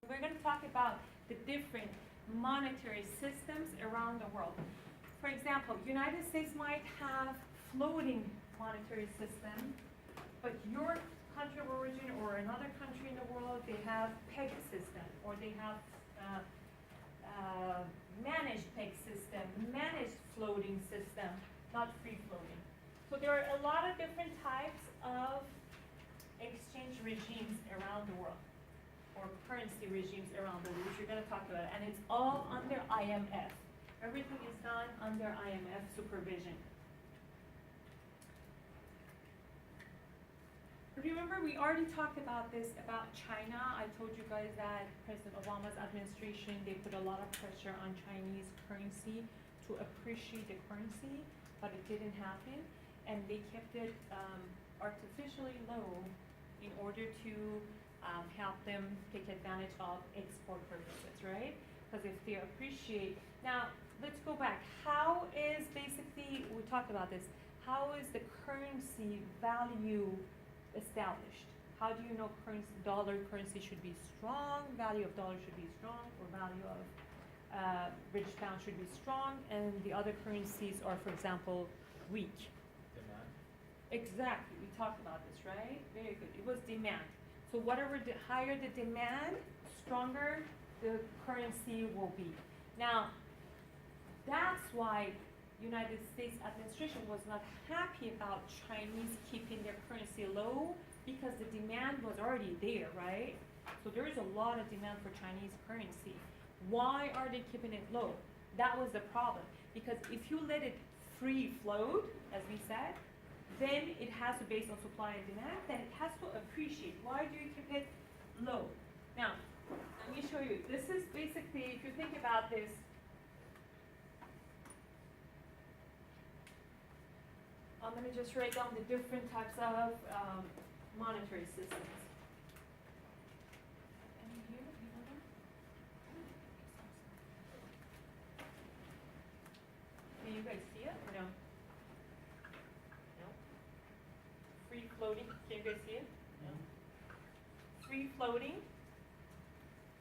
We're going to talk about the different monetary systems around the world. For example, United States might have floating monetary system, but your country of origin or another country in the world, they have peg system, or they have managed peg system, managed floating system, not free floating. So there are a lot of different types of exchange regimes around the world, or currency regimes around the world, which we're going to talk about, and it's all under IMF. Everything is done under IMF supervision. Remember, we already talked about this, about China. I told you guys that President Obama's administration, they put a lot of pressure on Chinese currency to appreciate the currency, but it didn't happen. And they kept it artificially low in order to help them take advantage of export purposes, right? Because if they appreciate, now let's go back. How is basically, we talked about this, how is the currency value established? How do you know dollar currency should be strong, value of dollar should be strong, or value of British pound should be strong, and the other currencies are, for example, weak? Demand. Exactly, we talked about this, right? Very good. It was demand. So whatever the higher the demand, stronger the currency will be. Now, that's why United States administration was not happy about Chinese keeping their currency low, because the demand was already there, right? So there is a lot of demand for Chinese currency. Why are they keeping it low? That was the problem. Because if you let it free float, as we said, then it has to base on supply and demand, then it has to appreciate. Why do you keep it low? Now, let me show you. This is basically, if you think about this, I'm going to just write down the different types of monetary systems. Any here? Anyone? Can you guys see it or no? No? Free floating, can you guys see it? No? Free floating,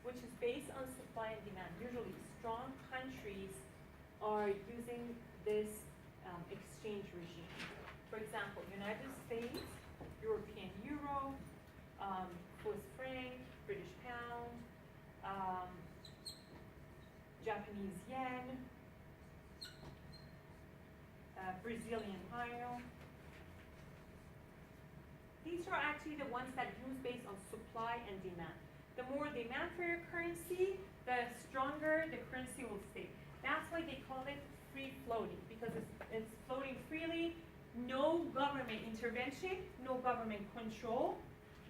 which is based on supply and demand. Usually strong countries are using this exchange regime. For example, United States, European Euro, Swiss franc, British pound, Japanese yen, Brazilian real. These are actually the ones that use based on supply and demand. The more demand for your currency, the stronger the currency will stay. That's why they call it free floating, because it's floating freely. No government intervention, no government control,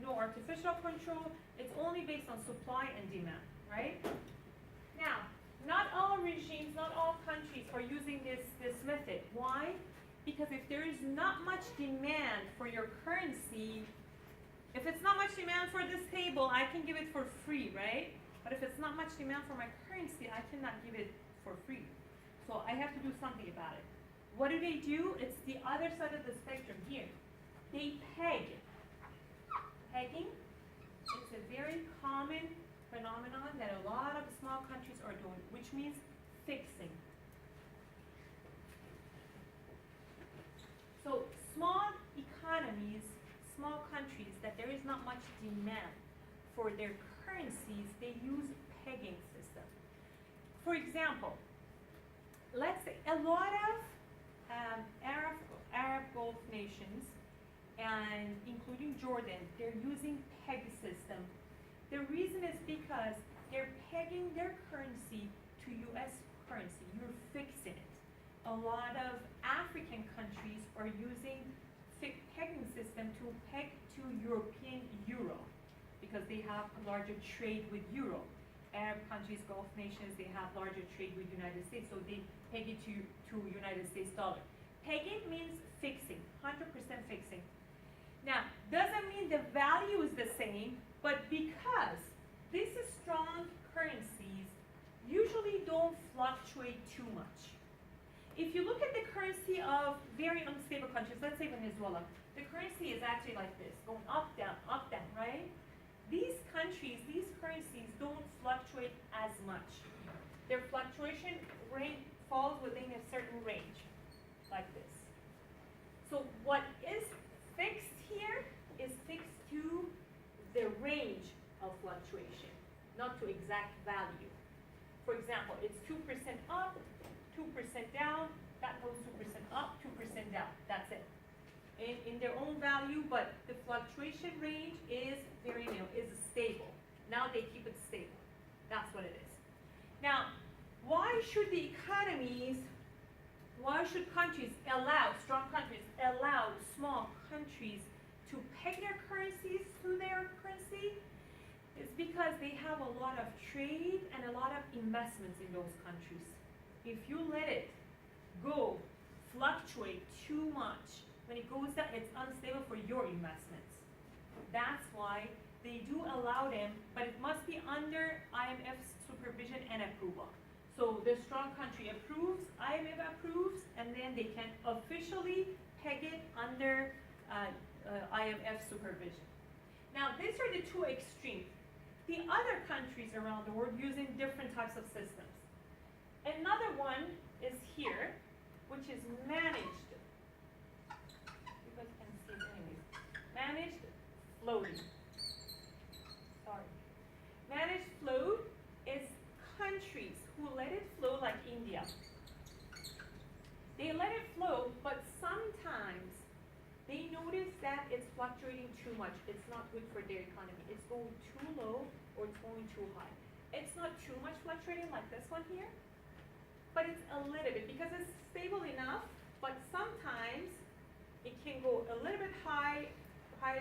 no artificial control. It's only based on supply and demand, right? Now, not all regimes, not all countries are using this method. Why? Because if there is not much demand for your currency, if it's not much demand for this table, I can give it for free, right? But if it's not much demand for my currency, I cannot give it for free. So I have to do something about it. What do? It's the other side of the spectrum here. They peg. Pegging is a very common phenomenon that a lot of small countries are doing, which means fixing. So small economies, small countries that there is not much demand for their currencies, they use pegging system. For example, let's say a lot of Arab Gulf nations, and including Jordan, they're using peg system. The reason is because they're pegging their currency to US currency. You're fixing it. A lot of African countries are using pegging system to peg to European euro, because they have a larger trade with euro. Arab countries, Gulf nations, they have larger trade with United States, so they peg it to United States dollar. Pegging means fixing, 100% fixing. Now, doesn't mean the value is the same, but because these strong currencies usually don't fluctuate too much. If you look at the currency of very unstable countries, let's say Venezuela, the currency is actually like this, going up, down, right? These countries, these currencies don't fluctuate as much. Their fluctuation rate falls within a certain range, like this. So what is fixed here is fixed to the range of fluctuation, not to exact value. For example, it's 2% up, 2% down, that goes 2% up, 2% down, that's it. In their own value, but the fluctuation range is very is stable. Now they keep it stable. That's what it is. Now, why should countries allow, strong countries, allow small countries to peg their currencies to their currency? It's because they have a lot of trade and a lot of investments in those countries. If you let it go, fluctuate too much, when it goes down, it's unstable for your investments. That's why they do allow them, but it must be under IMF's supervision and approval. So the strong country approves, IMF approves, and then they can officially peg it under IMF supervision. Now, these are the two extremes. The other countries around the world using different types of systems. Another one is here, which is managed. You guys can see it anyways. Managed floating. Sorry. Managed float is countries who let it flow, like India. They let it flow, but sometimes they notice that it's fluctuating too much. It's not good for their economy. It's going too low or it's going too high. It's not too much fluctuating like this one here, but it's a little bit because it's stable enough, but sometimes it can go a little bit higher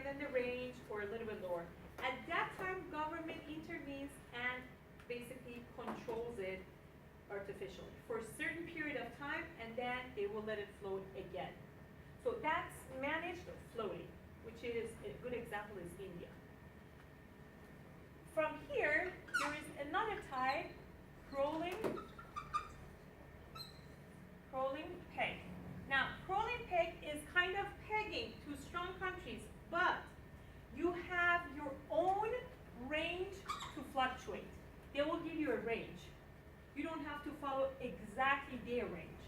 than the range or a little bit lower. At that time, government intervenes and basically controls it artificially for a certain period of time, and then they will let it float again. So that's managed floating, which is a good example is India. From here, there is another type, crawling peg. Now, crawling peg is kind of pegging to strong countries, but you have your own range to fluctuate. They will give you a range. You don't have to follow exactly their range.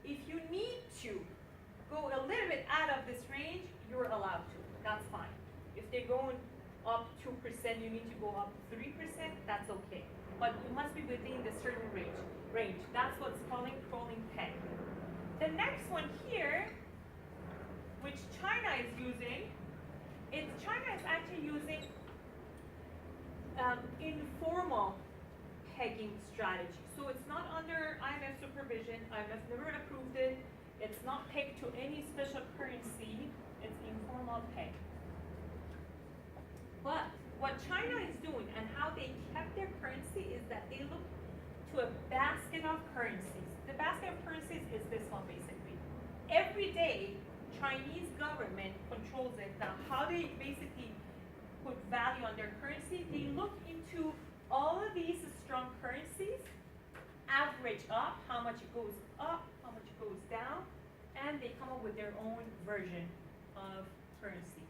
If you need to go a little bit out of this range, you're allowed to. That's fine. If they're going up 2%, you need to go up 3%, that's okay. But you must be within the certain range. That's what's called crawling peg. The next one here, which China is using, China is actually using informal pegging strategy. So it's not under IMF supervision. IMF never approved it. It's not pegged to any special currency. It's informal peg. But what China is doing and how they kept their currency is that they look to a basket of currencies. The basket of currencies is this one basically. Every day, Chinese government controls it. Now, how they basically put value on their currency, they look into all of these strong currencies, average up, how much it goes up, how much it goes down, and they come up with their own version of currency.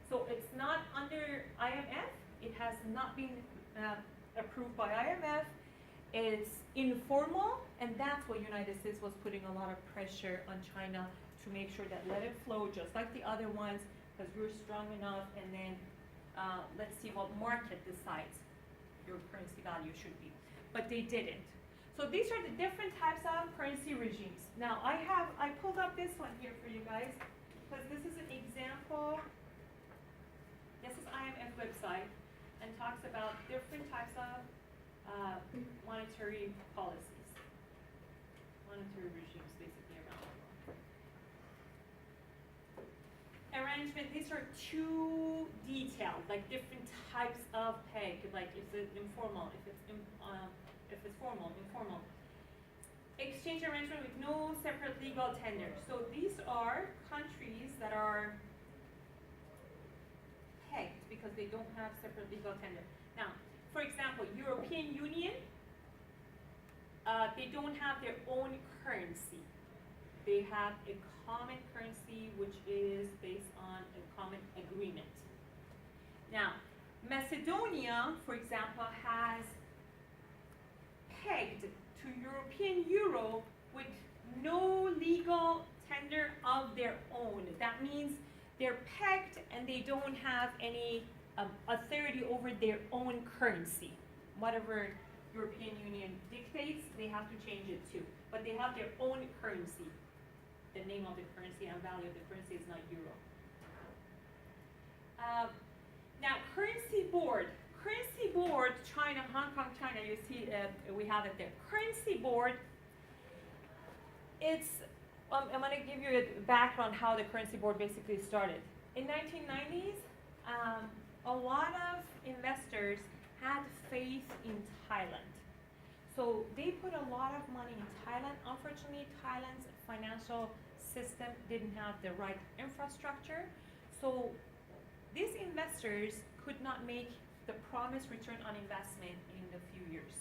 So it's not under IMF. It has not been approved by IMF. It's informal, and that's what United States was putting a lot of pressure on China to make sure that let it flow just like the other ones, because we're strong enough, and then let's see what market decides your currency value should be. But they didn't. So these are the different types of currency regimes. Now I pulled up this one here for you guys, because this is an example. This is IMF website and talks about different types of monetary policies, monetary regimes basically around the world. Arrangement, these are too detailed, like different types of peg, like if it's informal, if it's formal, informal. Exchange arrangement with no separate legal tender. So these are countries that are pegged because they don't have separate legal tender. Now, for example, European Union, they don't have their own currency. They have a common currency which is based on a common agreement. Now, Macedonia, for example, has European euro with no legal tender of their own. That means they're pegged and they don't have any authority over their own currency. Whatever European Union dictates, they have to change it too. But they have their own currency. The name of the currency and value of the currency is not euro. Now, currency board, China, Hong Kong, China, you see we have it there. Currency board, it's, I'm going to give you a background how the currency board basically started. In 1990s, a lot of investors had faith in Thailand. So they put a lot of money in Thailand. Unfortunately, Thailand's financial system didn't have the right infrastructure. So these investors could not make the promised return on investment in a few years.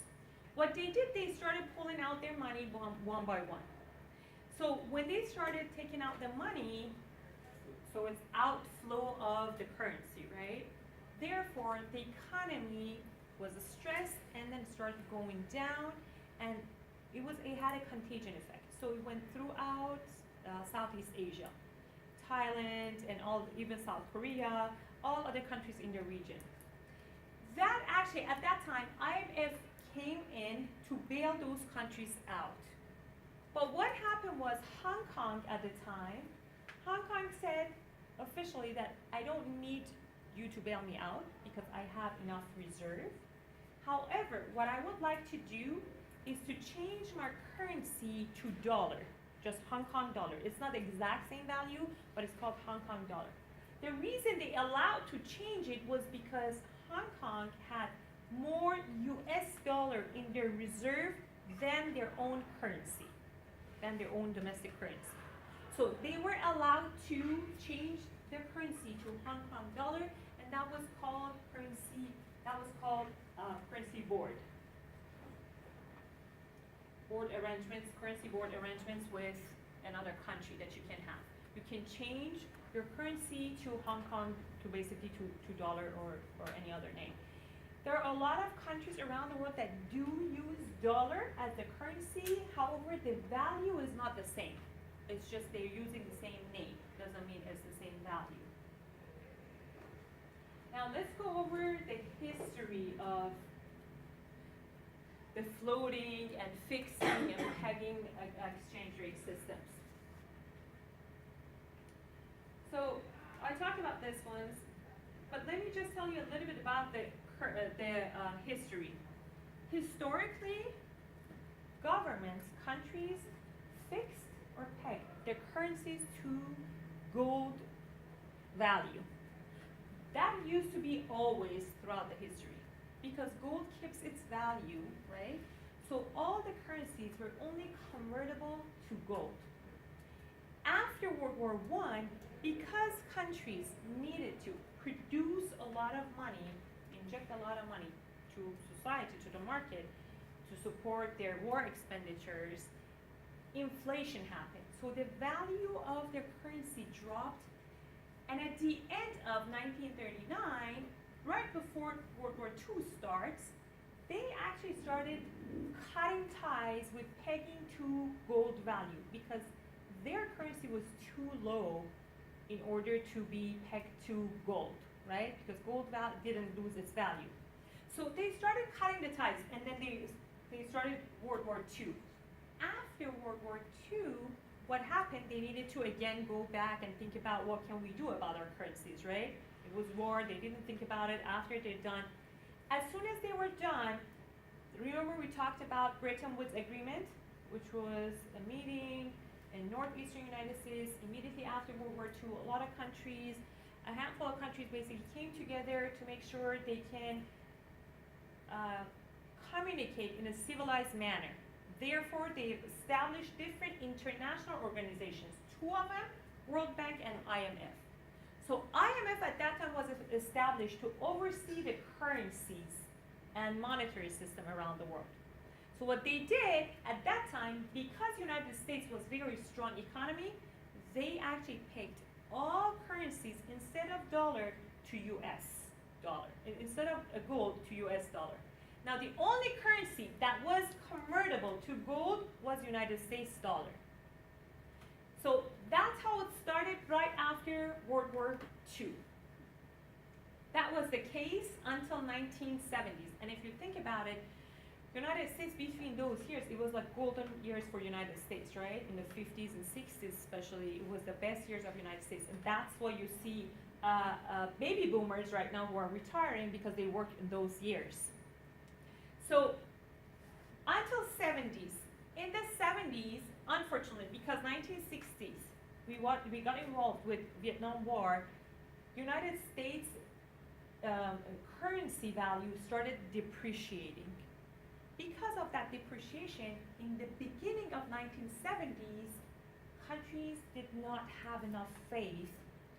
What they did, they started pulling out their money one by one. So when they started taking out the money, so it's outflow of the currency, right? Therefore, the economy was stressed and then started going down, and it had a contagion effect. So it went throughout Southeast Asia, Thailand, and even South Korea, all other countries in the region. That actually, at that time, IMF came in to bail those countries out. But what happened was Hong Kong at the time, Hong Kong said officially that I don't need you to bail me out because I have enough reserve. However, what I would like to do is to change my currency to dollar, just Hong Kong dollar. It's not the exact same value, but it's called Hong Kong dollar. The reason they allowed to change it was because Hong Kong had more US dollar in their reserve than their own currency, than their own domestic currency. So they were allowed to change their currency to Hong Kong dollar, and that was called currency board. Board arrangements, currency board arrangements with another country that you can have. You can change your currency to Hong Kong, to basically to dollar or any other name. There are a lot of countries around the world that do use dollar as the currency. However, the value is not the same. It's just they're using the same name. Doesn't mean it's the same value. Now let's go over the history of the floating and fixing and pegging exchange rate systems. So I talked about this ones, but let me just tell you a little bit about the history. Historically, governments, countries fixed or pegged their currencies to gold value. That used to be always throughout the history because gold keeps its value, right? So all the currencies were only convertible to gold. After World War I, because countries needed to produce a lot of money, inject a lot of money to society, to the market, to support their war expenditures, inflation happened. So the value of their currency dropped, and at the end of 1939, right before World War II starts, they actually started cutting ties with pegging to gold value because their currency was too low in order to be pegged to gold, right? Because gold didn't lose its value. So they started cutting the ties, and then they started World War II. After World War II, what happened, they needed to again go back and think about what can we do about our currencies, right? It was war, they didn't think about it. After they're done, as soon as they were done, remember we talked about Bretton Woods Agreement, which was a meeting in northeastern United States immediately after World War II. A lot of countries, a handful of countries basically came together to make sure they can communicate in a civilized manner. Therefore, they established different international organizations, two of them, World Bank and IMF. So IMF at that time was established to oversee the currencies and monetary system around the world. So what they did at that time, because United States was very strong economy, they actually pegged all currencies instead of dollar to US dollar, instead of gold to US dollar. Now the only currency that was convertible to gold was United States dollar. So that's how it started right after World War II. That was the case until 1970s. And if you think about it, United States between those years, it was like golden years for United States, right? In the 50s and 60s especially, it was the best years of United States. And that's why you see baby boomers right now who are retiring because they worked in those years. So until 70s. In the 70s, unfortunately, because 1960s, we got involved with Vietnam War, United States currency value started depreciating. Because of that depreciation, in the beginning of 1970s, countries did not have enough faith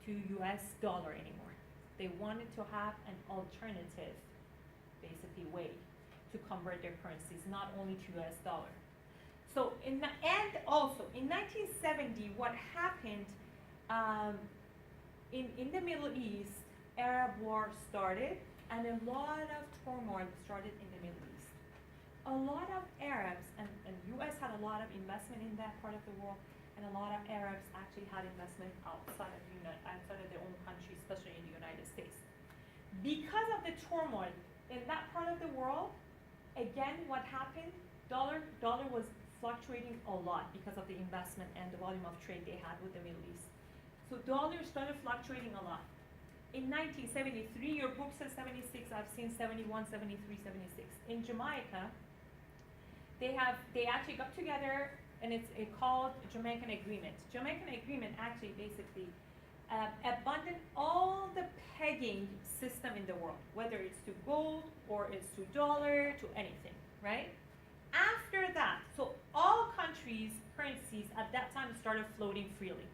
to US dollar anymore. They wanted to have an alternative, basically, way to convert their currencies, not only to US dollar. So and also in 1970, what happened in the Middle East, Arab War started, and a lot of turmoil started in the Middle East. A lot of Arabs, and US had a lot of investment in that part of the world, and a lot of Arabs actually had investment outside of their own country, especially in the United States. Because of the turmoil in that part of the world, again, what happened? Dollar was fluctuating a lot because of the investment and the volume of trade they had with the Middle East. So dollar started fluctuating a lot. In 1973, your book says 76, I've seen 71, 73, 76. In Jamaica, they actually got together, and it's called Jamaican Agreement. Jamaican Agreement actually basically abandoned all the pegging system in the world, whether it's to gold or it's to dollar, to anything, right? After that, so all countries' currencies at that time started floating freely.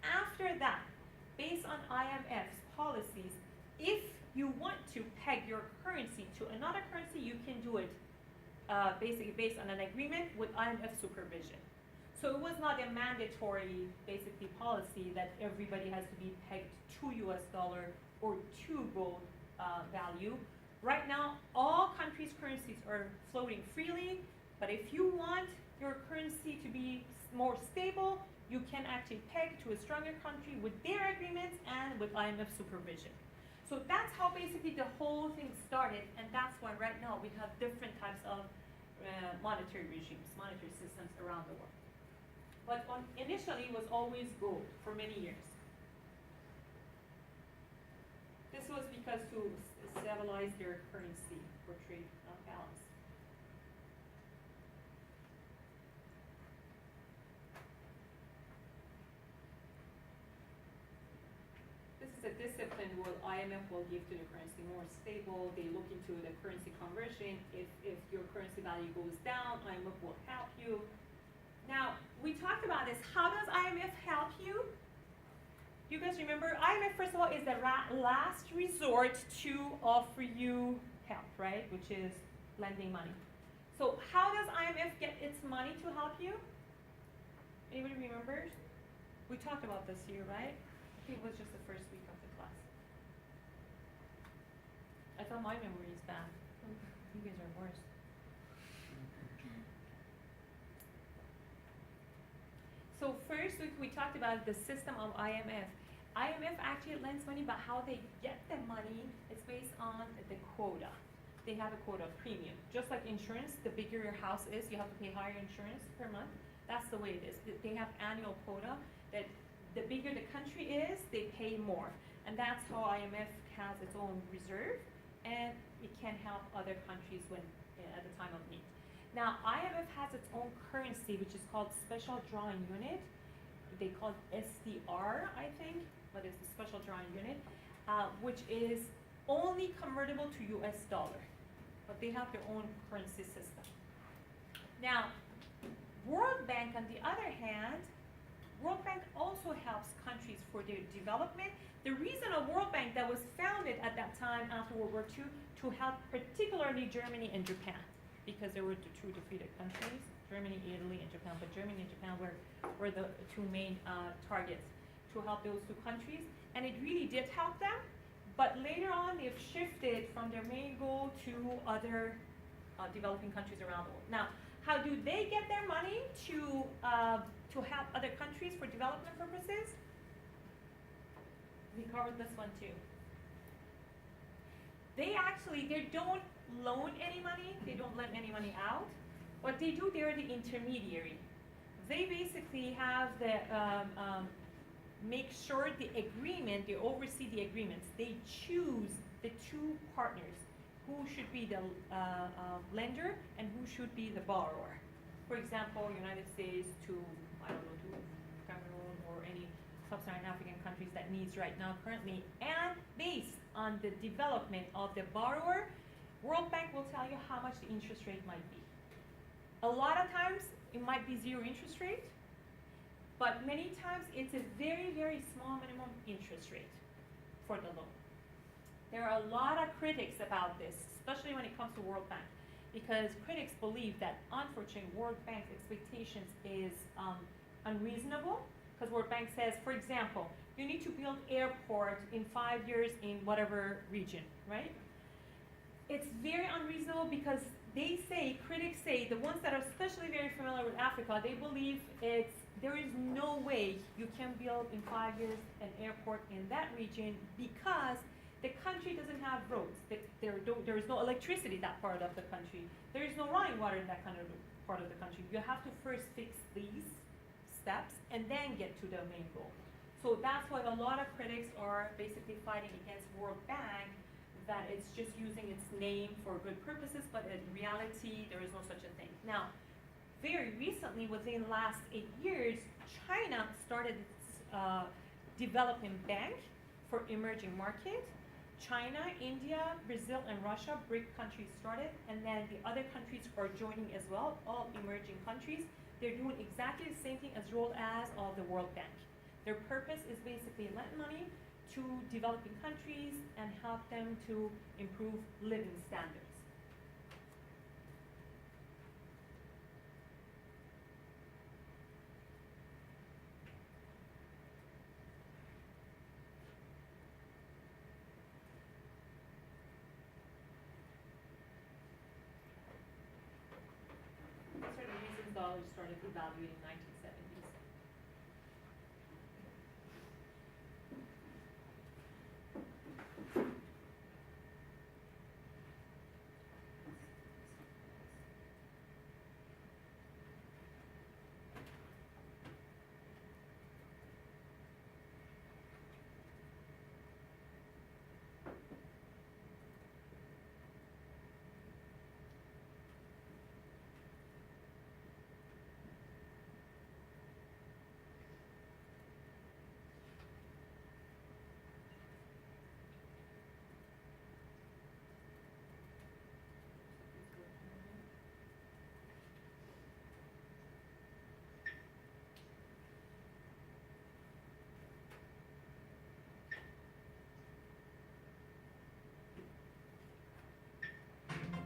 After that, based on IMF's policies, if you want to peg your currency to another currency, you can do it basically based on an agreement with IMF supervision. So it was not a mandatory, basically, policy that everybody has to be pegged to US dollar or to gold value. Right now, all countries' currencies are floating freely, but if you want your currency to be more stable, you can actually peg to a stronger country with their agreements and with IMF supervision. So that's how basically the whole thing started, and that's why right now we have different types of monetary regimes, monetary systems around the world. But initially it was always gold for many years. This was because to stabilize their currency for trade balance. This is a discipline what IMF will give to the currency, more stable. They look into the currency conversion. If your currency value goes down, IMF will help you. Now, we talked about this. How does IMF help you? You guys remember, IMF, first of all, is the last resort to offer you help, right? Which is lending money. So how does IMF get its money to help you? Anybody remembers? We talked about this here, right? I think it was just the first week of the class. I thought my memory is bad. You guys are worse. So first we talked about the system of IMF. IMF actually lends money, but how they get the money is based on the quota. They have a quota premium. Just like insurance, the bigger your house is, you have to pay higher insurance per month. That's the way it is. They have annual quota that the bigger the country is, they pay more. And that's how IMF has its own reserve, and it can help other countries when at the time of need. Now, IMF has its own currency, which is called Special Drawing Unit. They call it SDR, I think, but it's the Special Drawing Unit, which is only convertible to US dollar. But they have their own currency system. Now, World Bank, on the other hand, World Bank also helps countries for their development. The reason of World Bank that was founded at that time after World War II to help particularly Germany and Japan, because they were the two defeated countries, Germany, Italy, and Japan, but Germany and Japan were the two main targets to help those two countries, and it really did help them, but later on they've shifted from their main goal to other developing countries around the world. Now, how do they get their money to help other countries for development purposes? We covered this one too. They don't loan any money, they don't lend any money out. What they do, they're the intermediary. They basically have the, make sure the agreement, they oversee the agreements. They choose the two partners, who should be the lender and who should be the borrower. For example, United States to, I don't know, to Cameroon or any sub-Saharan African countries that needs right now currently, and based on the development of the borrower, World Bank will tell you how much the interest rate might be. A lot of times, it might be zero interest rate, but many times it's a very, very small minimum interest rate for the loan. There are a lot of critics about this, especially when it comes to World Bank, because critics believe that unfortunately World Bank's expectations is unreasonable, because World Bank says, for example, you need to build airport in 5 years in whatever region, right? It's very unreasonable because they say, critics say, the ones that are especially very familiar with Africa, they believe there is no way you can build in 5 years an airport in that region because the country doesn't have roads. There is no electricity in that part of the country. There is no running water in that kind of part of the country. You have to first fix these steps and then get to the main goal. So that's why a lot of critics are basically fighting against World Bank, that it's just using its name for good purposes, but in reality, there is no such a thing. Now, very recently, within the last 8 years, China started its development bank for emerging markets. China, India, Brazil, and Russia, BRIC countries started, and then the other countries are joining as well, all emerging countries. They're doing exactly the same thing as role as of the World Bank. Their purpose is basically lend money to developing countries and help them to improve living standards. These are the reasons dollars started devaluing in 1970s.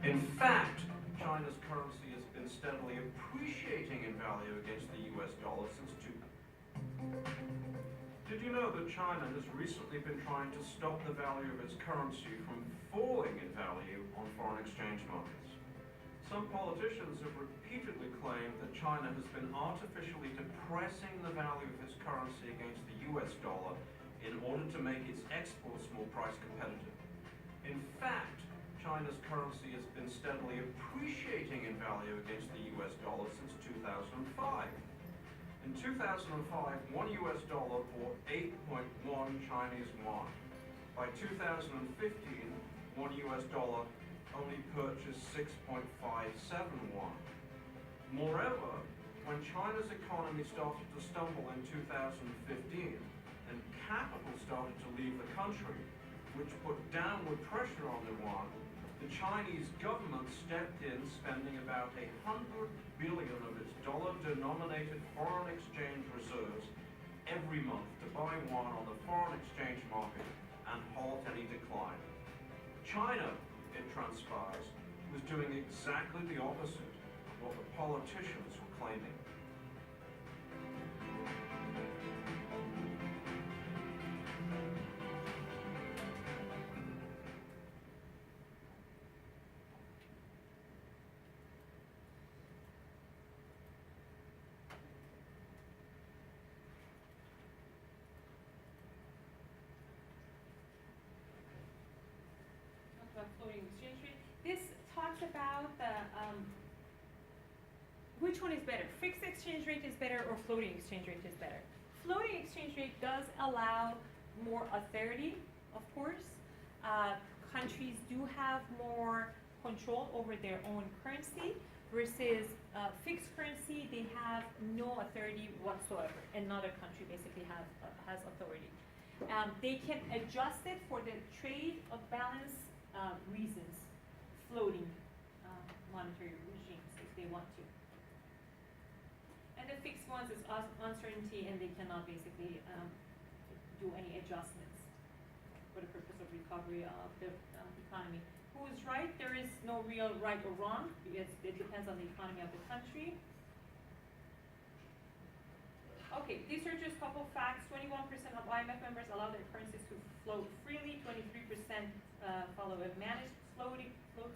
In fact, China's currency has been steadily appreciating in value against the US dollar since 2000. Did you know that China has recently been trying to stop the value of its currency from falling in value on foreign exchange markets? Some politicians have repeatedly claimed that China has been artificially depressing the value of its currency against the US dollar in order to make its exports more price competitive. In fact, China's currency has been steadily appreciating in value against the US dollar since 2005. In 2005, one US dollar bought 8.1 Chinese yuan. By 2015, one US dollar only purchased 6.57 yuan. Moreover, when China's economy started to stumble in 2015 and capital started to leave the country, which put downward pressure on the yuan, the Chinese government stepped in, spending about 100 billion of its dollar-denominated foreign exchange reserves every month to buy yuan on the foreign exchange market and halt any decline. China, it transpires, was doing exactly the opposite of what the politicians were claiming. floating exchange rate. This talks about the, which one is better? Fixed exchange rate is better or floating exchange rate is better? Floating exchange rate does allow more authority, of course. Countries do have more control over their own currency versus fixed currency, they have no authority whatsoever. Another country basically has authority. They can adjust it for the trade of balance reasons, floating monetary regimes if they want to. And the fixed ones is uncertainty, and they cannot basically do any adjustments for the purpose of recovery of the economy. Who is right? There is no real right or wrong, because it depends on the economy of the country. Okay, these are just a couple facts. 21% of IMF members allow their currencies to float freely. 23% follow a managed float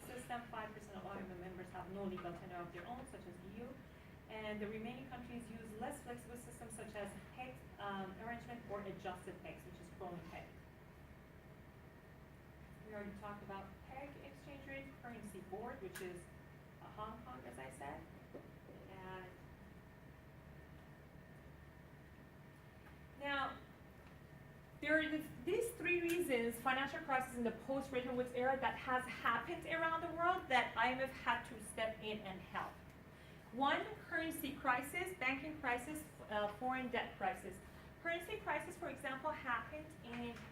system. 5% of IMF members have no legal tender of their own, such as EU. And the remaining countries use less flexible systems, such as peg arrangement or adjusted pegs, which is rolling peg. We already talked about peg exchange rate, currency board, which is Hong Kong, as I said. And now, there are these three reasons, financial crisis in the post-Bretton Woods era, that has happened around the world that IMF had to step in and help. One, currency crisis, banking crisis, foreign debt crisis. Currency crisis, for example, happened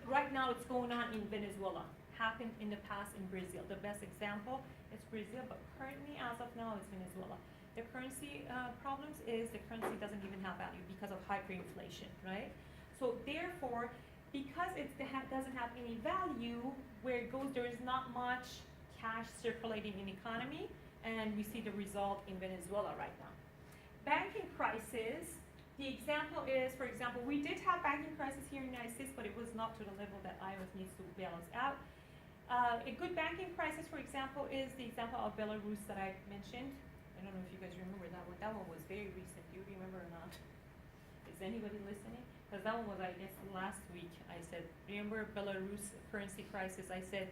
right now it's going on in Venezuela. Happened in the past in Brazil. The best example is Brazil, but currently, as of now, it's Venezuela. The currency problems is the currency doesn't even have value because of hyperinflation, right? So therefore, because it doesn't have any value, where it goes, there is not much cash circulating in the economy, and we see the result in Venezuela right now. Banking crisis, the example is, for example, we did have banking crisis here in the United States, but it was not to the level that IMF needs to bail us out. A good banking crisis, for example, is the example of Belarus that I mentioned. I don't know if you guys remember that one. That one was very recent. Do you remember or not? Is anybody listening? Because that one was, I guess, last week. I said, remember Belarus currency crisis? I said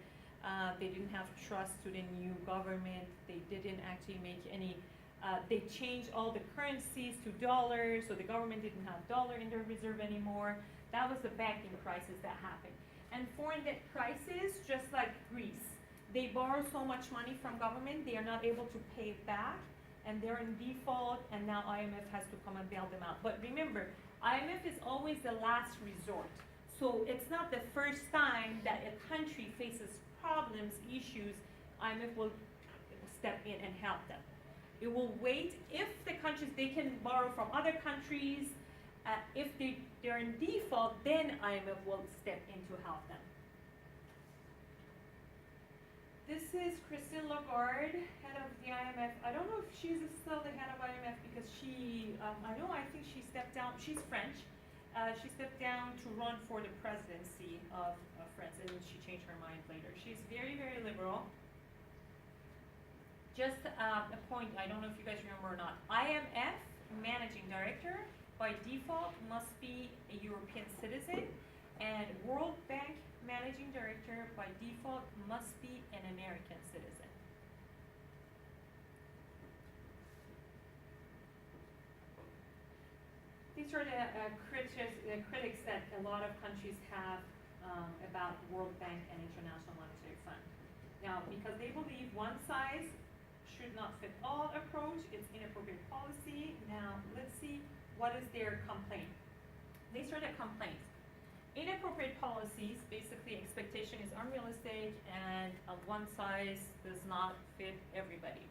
they didn't have trust to the new government. They didn't actually make any, they changed all the currencies to dollars, so the government didn't have dollar in their reserve anymore. That was the banking crisis that happened. And foreign debt crisis, just like Greece. They borrow so much money from government, they are not able to pay it back, and they're in default, and now IMF has to come and bail them out. But remember, IMF is always the last resort. So it's not the first time that a country faces problems, issues, IMF will step in and help them. It will wait if the countries, they can borrow from other countries. If they're in default, then IMF will step in to help them. This is Christine Lagarde, head of the IMF. I don't know if she's still the head of IMF because she, I think she stepped down. She's French. She stepped down to run for the presidency of France, and she changed her mind later. She's very, very liberal. Just a point, I don't know if you guys remember or not. IMF managing director by default must be a European citizen, and World Bank managing director by default must be an American citizen. These are the critics that a lot of countries have about World Bank and International Monetary Fund. Now, because they believe one size should not fit all approach, it's inappropriate policy. Now, let's see what is their complaint. These are the complaints. Inappropriate policies, basically expectation is unrealistic and one size does not fit everybody.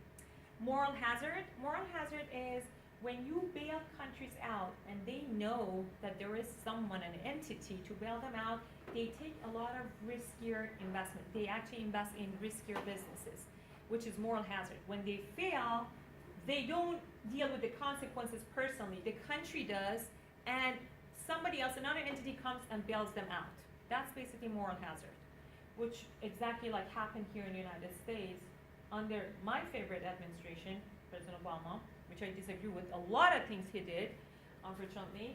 Moral hazard is when you bail countries out and they know that there is someone, an entity to bail them out, they take a lot of riskier investment. They actually invest in riskier businesses, which is moral hazard. When they fail, they don't deal with the consequences personally. The country does, and somebody else, another entity comes and bails them out. That's basically moral hazard, which exactly like happened here in the United States under my favorite administration, President Obama, which I disagree with a lot of things he did, unfortunately.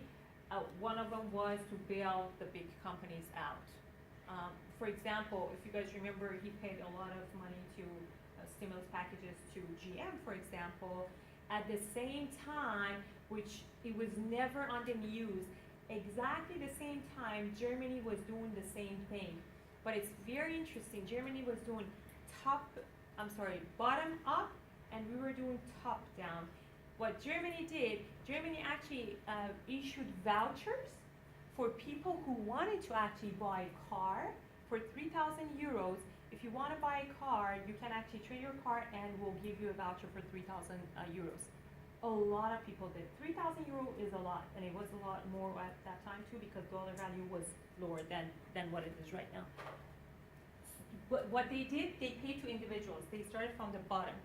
One of them was to bail the big companies out. for example, if you guys remember, he paid a lot of money to stimulus packages to GM, for example. At the same time, which it was never on the news, exactly the same time, Germany was doing the same thing. But it's very interesting. Germany was doing bottom up, and we were doing top down. What Germany did, Germany actually issued vouchers for people who wanted to actually buy a car for 3,000 euros. If you want to buy a car, you can actually trade your car and we'll give you a voucher for 3,000 euros. A lot of people did. 3,000 euro is a lot, and it was a lot more at that time too because dollar value was lower than what it is right now. But what they did, they paid to individuals. They started from the bottom.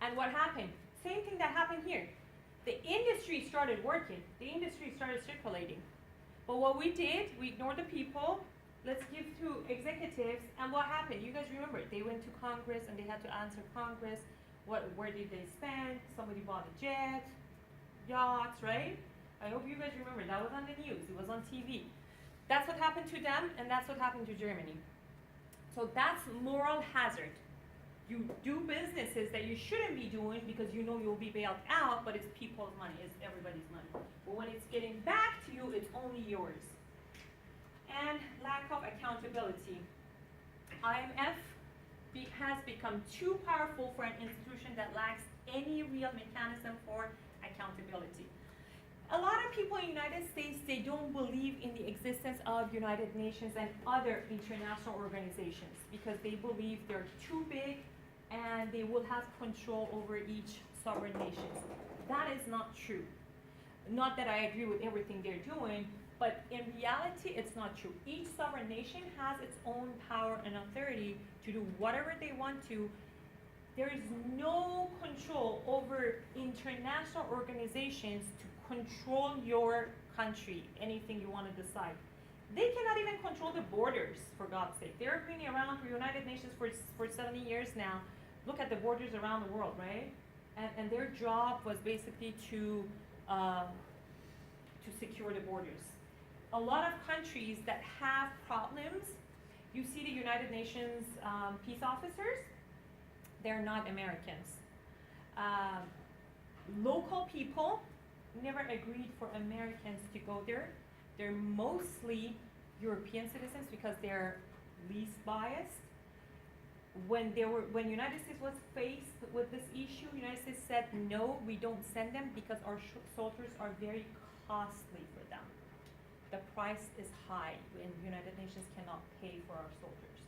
And what happened? Same thing that happened here. The industry started working. The industry started circulating. But what we did, we ignored the people. Let's give to executives. And what happened? You guys remember, they went to Congress and they had to answer Congress. Where did they spend? Somebody bought a jet, yachts, right? I hope you guys remember. That was on the news. It was on TV. That's what happened to them, and that's what happened to Germany. So that's moral hazard. You do businesses that you shouldn't be doing because you know you'll be bailed out, but it's people's money, it's everybody's money. But when it's getting back to you, it's only yours. And lack of accountability. IMF has become too powerful for an institution that lacks any real mechanism for accountability. A lot of people in the United States, they don't believe in the existence of United Nations and other international organizations because they believe they're too big and they will have control over each sovereign nation. That is not true. Not that I agree with everything they're doing, but in reality, it's not true. Each sovereign nation has its own power and authority to do whatever they want to. There is no control over international organizations to control your country, anything you want to decide. They cannot even control the borders, for God's sake. They're been around for United Nations for 70 years now. Look at the borders around the world, right? And their job was basically to secure the borders. A lot of countries that have problems, you see the United Nations peace officers, they're not Americans. Local people never agreed for Americans to go there. They're mostly European citizens because they're least biased. When United States was faced with this issue, United States said, no, we don't send them because our soldiers are very costly for them. The price is high and United Nations cannot pay for our soldiers.